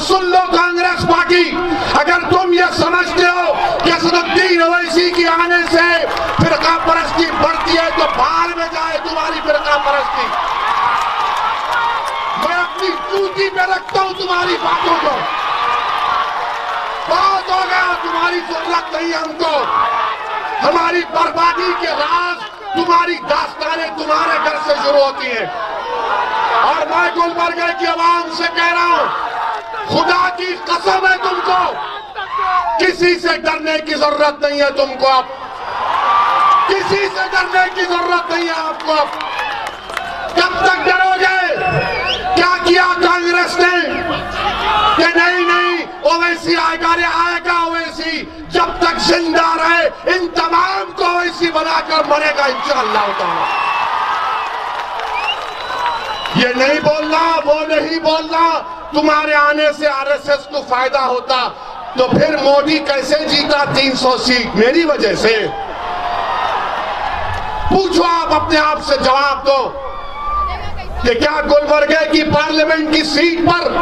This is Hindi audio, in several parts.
सुन लो कांग्रेस पार्टी, अगर तुम ये समझते हो कि असदुद्दीन ओवैसी की आने से फिरका परस्ती बढ़ती है तो बाहर में जाए तुम्हारी फिरका परस्ती। मैं अपनी जूती पे रखता हूं तुम्हारी बातों को। बहुत हो गया, तुम्हारी जरूरत नहीं हमको। हमारी बर्बादी के राज, तुम्हारी दास्तानें तुम्हारे घर से शुरू होती हैं। और मैं गुलबर्गे की आवाम से कह रहा हूं, खुदा की कसम है तुमको, किसी से डरने की जरूरत नहीं है तुमको। अब किसी से डरने की जरूरत नहीं है आपको। अब कब तक डरोगे? क्या किया कांग्रेस ने कि नहीं ओवैसी आएगा, रे आएगा ओवैसी। जब तक जिंदा रहे इन तमाम को ओवैसी बनाकर मरेगा इंशाअल्लाह ताला। ये नहीं बोलना, वो नहीं बोलना। तुम्हारे आने से आरएसएस को फायदा होता तो फिर मोदी कैसे जीता 300 सीट? मेरी वजह से। पूछो, आप अपने आप से जवाब दो कि क्या गुलबर्गे की पार्लियामेंट की सीट पर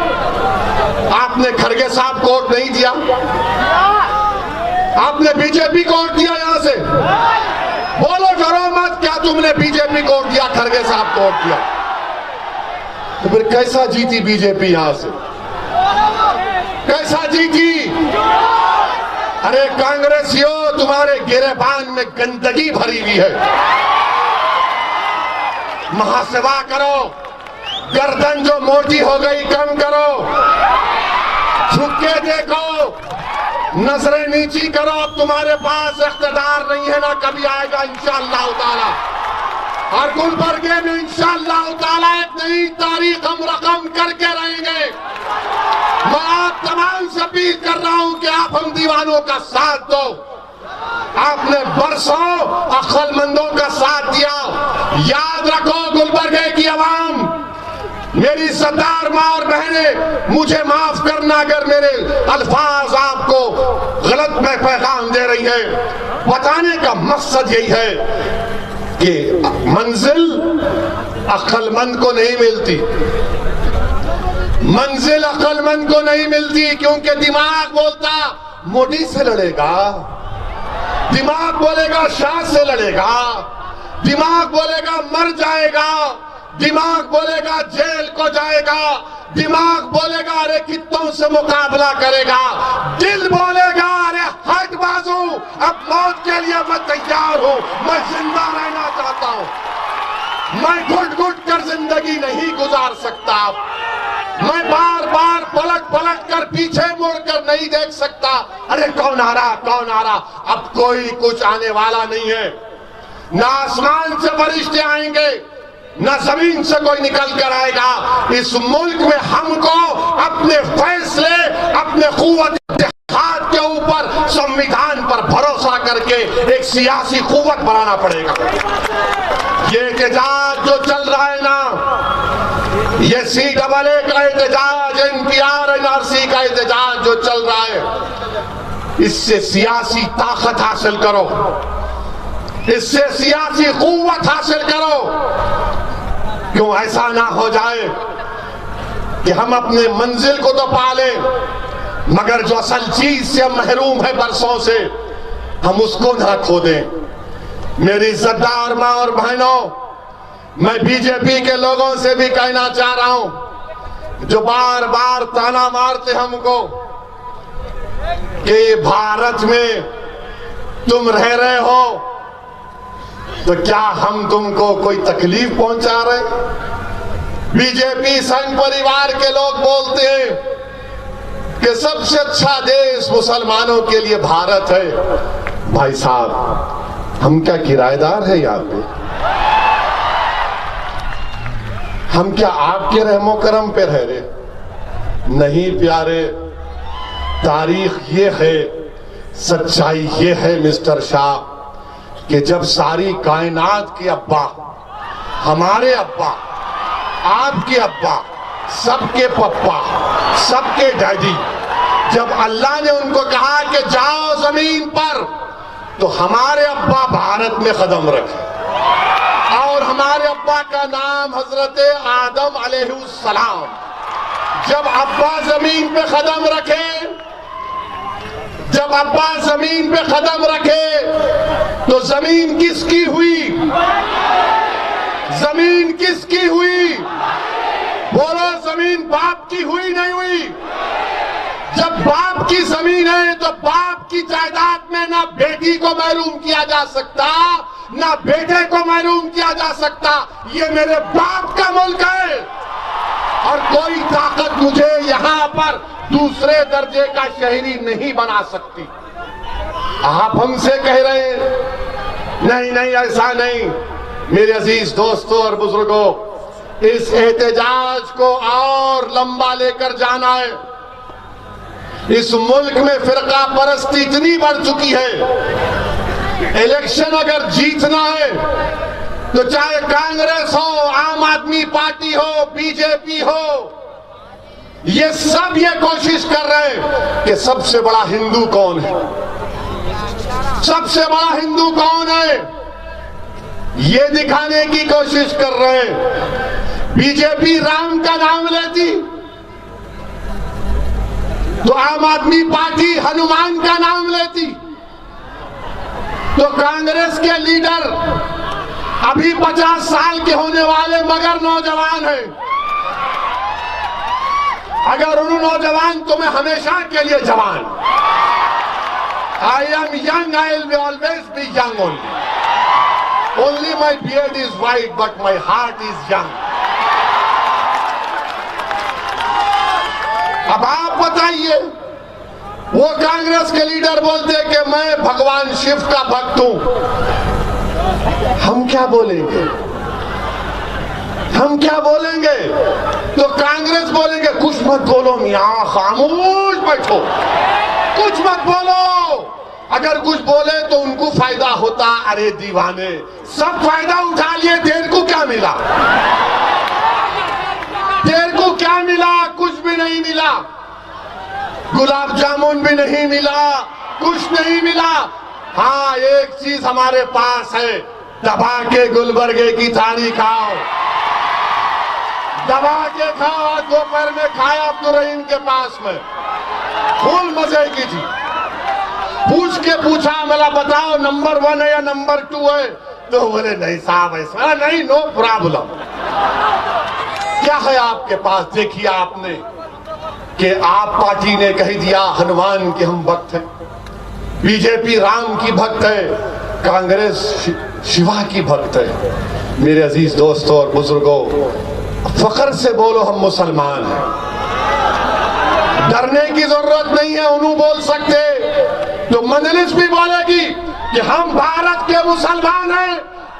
आपने खड़गे साहब को वोट नहीं दिया? आपने बीजेपी को वोट दिया? यहां से बोलो, डरो मत। क्या तुमने बीजेपी को वोट दिया, खड़गे साहब को वोट दिया? तो फिर कैसा जीती बीजेपी? यहां से कैसा जीती? अरे कांग्रेसियों, तुम्हारे गिरेबान में गंदगी भरी हुई है। महासेवा करो, गर्दन जो मोटी हो गई कम करो, झुक के देखो, नजरें नीची करो। अब तुम्हारे पास इख्तिदार नहीं है, ना कभी आएगा इंशाअल्लाह ताला। और गुलबर्गे में इंशाअल्लाह ताला एक नई तारीख हम रकम करके रहेंगे। मैं आप तमाम से अपील कर रहा हूं कि आप हम दीवानों का साथ दो। आपने बरसों अक्लमंदों का साथ दिया। याद रखो गुलबर्गे की आवाम, मेरी सरदार मां और बहनें, मुझे माफ करना अगर मेरे अल्फाज आपको गलत में पैगाम दे रही है। बताने का मकसद यही है कि मंजिल अक्लमंद को नहीं मिलती। मंजिल अक्लमंद को नहीं मिलती, क्योंकि दिमाग बोलता मोदी से लड़ेगा, दिमाग बोलेगा शाह से लड़ेगा, दिमाग बोलेगा मर जाएगा, दिमाग बोलेगा जेल को जाएगा, दिमाग बोलेगा अरे कितनों से मुकाबला करेगा, दिल बोलेगा अरे हट बाजू, अब मौत के लिए मैं तैयार हूं, मैं जिंदा रहना चाहता हूं, मैं घुट घुट कर जिंदगी नहीं गुजार सकता, मैं बार बार पलट पलट कर पीछे मुड़कर नहीं देख सकता। अरे कौन आ रहा, कौन आ रहा? अब कोई कुछ आने वाला नहीं है। ना आसमान से फरिश्ते आएंगे, ना जमीन से कोई निकल कर आएगा। इस मुल्क में हमको अपने फैसले, अपने कुव्वत इत्तेहाद के ऊपर, संविधान पर भरोसा करके एक सियासी कुव्वत बनाना पड़ेगा। ये एहतजाज जो चल रहा है ना, ये CAA का एहतजाज, NPR NRC का एहतजाज जो चल रहा है, इससे सियासी ताकत हासिल करो, इससे सियासी कुव्वत हासिल करो। क्यों ऐसा ना हो जाए कि हम अपने मंजिल को तो पाले, मगर जो असल चीज से हम महरूम है बरसों से, हम उसको ना खो दें। मेरी इज्जतदार मां और बहनों, मैं बीजेपी के लोगों से भी कहना चाह रहा हूं, जो बार बार ताना मारते हमको कि भारत में तुम रह रहे हो, तो क्या हम तुमको कोई तकलीफ पहुंचा रहे? बीजेपी संघ परिवार के लोग बोलते हैं कि सबसे अच्छा देश मुसलमानों के लिए भारत है। भाई साहब, हम क्या किराएदार है यहाँ पे? हम क्या आपके रहमो करम पे रह रहे? नहीं प्यारे, तारीख ये है, सच्चाई ये है मिस्टर शाह, कि जब सारी कायनात के अब्बा, हमारे अब्बा, आपके अब्बा, सबके पप्पा, सबके डैडी, जब अल्लाह ने उनको कहा कि जाओ जमीन पर, तो हमारे अब्बा भारत में कदम रखे, और हमारे अब्बा का नाम हजरत आदम अलैहिस्सलाम, जब अब्बा जमीन पे कदम रखे, जब अब्बा जमीन पे कदम रखे तो जमीन किसकी हुई? जमीन किसकी हुई? बोलो, जमीन बाप की हुई नहीं हुई? जब बाप की जमीन है तो बाप की जायदाद में ना बेटी को महरूम किया जा सकता, ना बेटे को महरूम किया जा सकता। ये मेरे बाप का मुल्क है और कोई ताकत मुझे यहां पर दूसरे दर्जे का शहरी नहीं बना सकती। आप हमसे कह रहे हैं नहीं नहीं ऐसा नहीं। मेरे अजीज दोस्तों और बुजुर्गों, इस एहतजाज को और लंबा लेकर जाना है। इस मुल्क में फिरका परस्ती इतनी बढ़ चुकी है, इलेक्शन अगर जीतना है तो चाहे कांग्रेस हो, आम आदमी पार्टी हो, बीजेपी हो, ये सब ये कोशिश कर रहे हैं कि सबसे बड़ा हिंदू कौन है, सबसे बड़ा हिंदू कौन है, ये दिखाने की कोशिश कर रहे हैं। बीजेपी राम का नाम लेती तो आम आदमी पार्टी हनुमान का नाम लेती। तो कांग्रेस के लीडर अभी 50 साल के होने वाले मगर नौजवान हैं। अगर उन नौजवान तो मैं हमेशा के लिए जवान। I am young, I will always be young only my beard is white but my heart is young. अब आप बताइए, वो कांग्रेस के लीडर बोलते कि मैं भगवान शिव का भक्त हूं, हम क्या बोलेंगे? हम क्या बोलेंगे? तो कांग्रेस बोलेंगे कुछ मत बोलो मियां, खामोश बैठो, कुछ मत बोलो। अगर कुछ बोले तो उनको फायदा होता। अरे दीवाने, सब फायदा उठा लिए, देर को क्या मिला? देर को क्या मिला? कुछ भी नहीं मिला। गुलाब जामुन भी नहीं मिला, कुछ नहीं मिला। हाँ, एक चीज हमारे पास है, दबा के गुलबर्गे की थाली खाओ, दबा के खाओ। दोपहर में खाया अब्दुल रहीम के पास में, फुल मजे की थी। पूछ के पूछा, मला बताओ नंबर 1 है या नंबर 2 है? तो बोले नहीं साहब ऐसा नहीं, नो प्रॉब्लम। क्या है आपके पास? देखिए आपने कि आप पार्टी ने कह दिया हनुमान के हम भक्त हैं, बीजेपी राम की भक्त है, कांग्रेस शिवा की भक्त है। मेरे अजीज दोस्तों और बुजुर्गों, फख्र से बोलो हम मुसलमान हैं, डरने की जरूरत नहीं है। उन्होंने बोल सकते तो मजलिस भी बोलेगी कि हम भारत के मुसलमान हैं,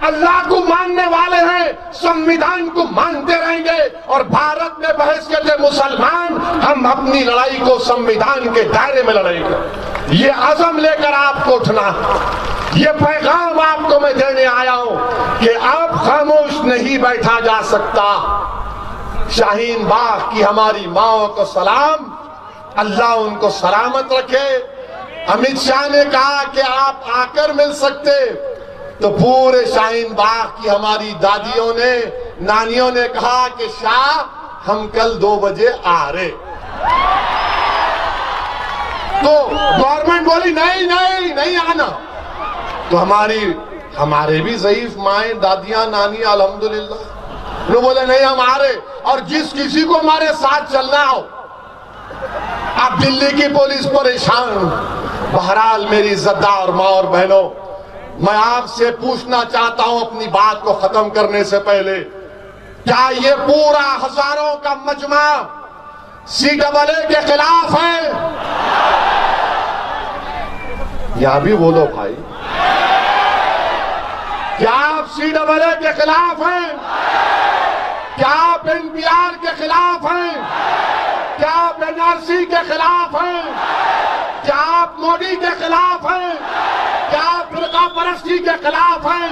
अल्लाह को मानने वाले हैं, संविधान को मानते रहेंगे और भारत में बहैसियत मुसलमान हम अपनी लड़ाई को संविधान के दायरे में लड़ेंगे। ये अज़म लेकर आपको उठना, ये पैगाम आपको मैं देने आया हूं कि आप खामोश नहीं बैठा जा सकता। शाहीन बाग की हमारी माओ को सलाम, अल्लाह उनको सलामत रखे। अमित शाह ने कहा कि आप आकर मिल सकते, तो पूरे शाहीन बाग की हमारी दादियों ने, नानियों ने कहा कि शाह हम कल 2 बजे आ रहे। तो गवर्नमेंट बोली नहीं नहीं नहीं आना। तो हमारे भी ज़ईफ माए, दादियां, नानी अल्हम्दुलिल्लाह, वो बोले नहीं हम आ रहे। और जिस किसी को हमारे साथ चलना हो, अब दिल्ली की पुलिस परेशान। बहरहाल मेरी इज्जतदार माँ और बहनों, मैं आपसे पूछना चाहता हूं अपनी बात को खत्म करने से पहले, क्या ये पूरा हजारों का मजमा CAA के खिलाफ है? यहां भी बोलो भाई, क्या आप CAA के खिलाफ हैं? क्या आप NPR के खिलाफ हैं? क्या आप NRC के खिलाफ हैं? क्या आप मोदी के खिलाफ हैं? क्या आप फिरका परस्ती के खिलाफ हैं?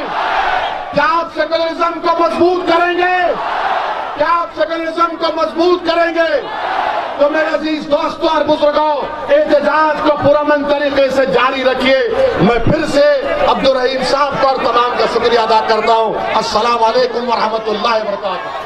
क्या आप सेकुलरिज्म को मजबूत करेंगे? क्या आप सेकुलरिज्म को मजबूत करेंगे? तो मेरे अजीज दोस्तों और बुजुर्गों, एहतजाज को पुरअमन तरीके से जारी रखिए। मैं फिर से अब्दुल रहीम साहब का और तमाम का शुक्रिया अदा करता हूं। अस्सलाम वालेकुम व रहमतुल्लाहि व बरकातहू।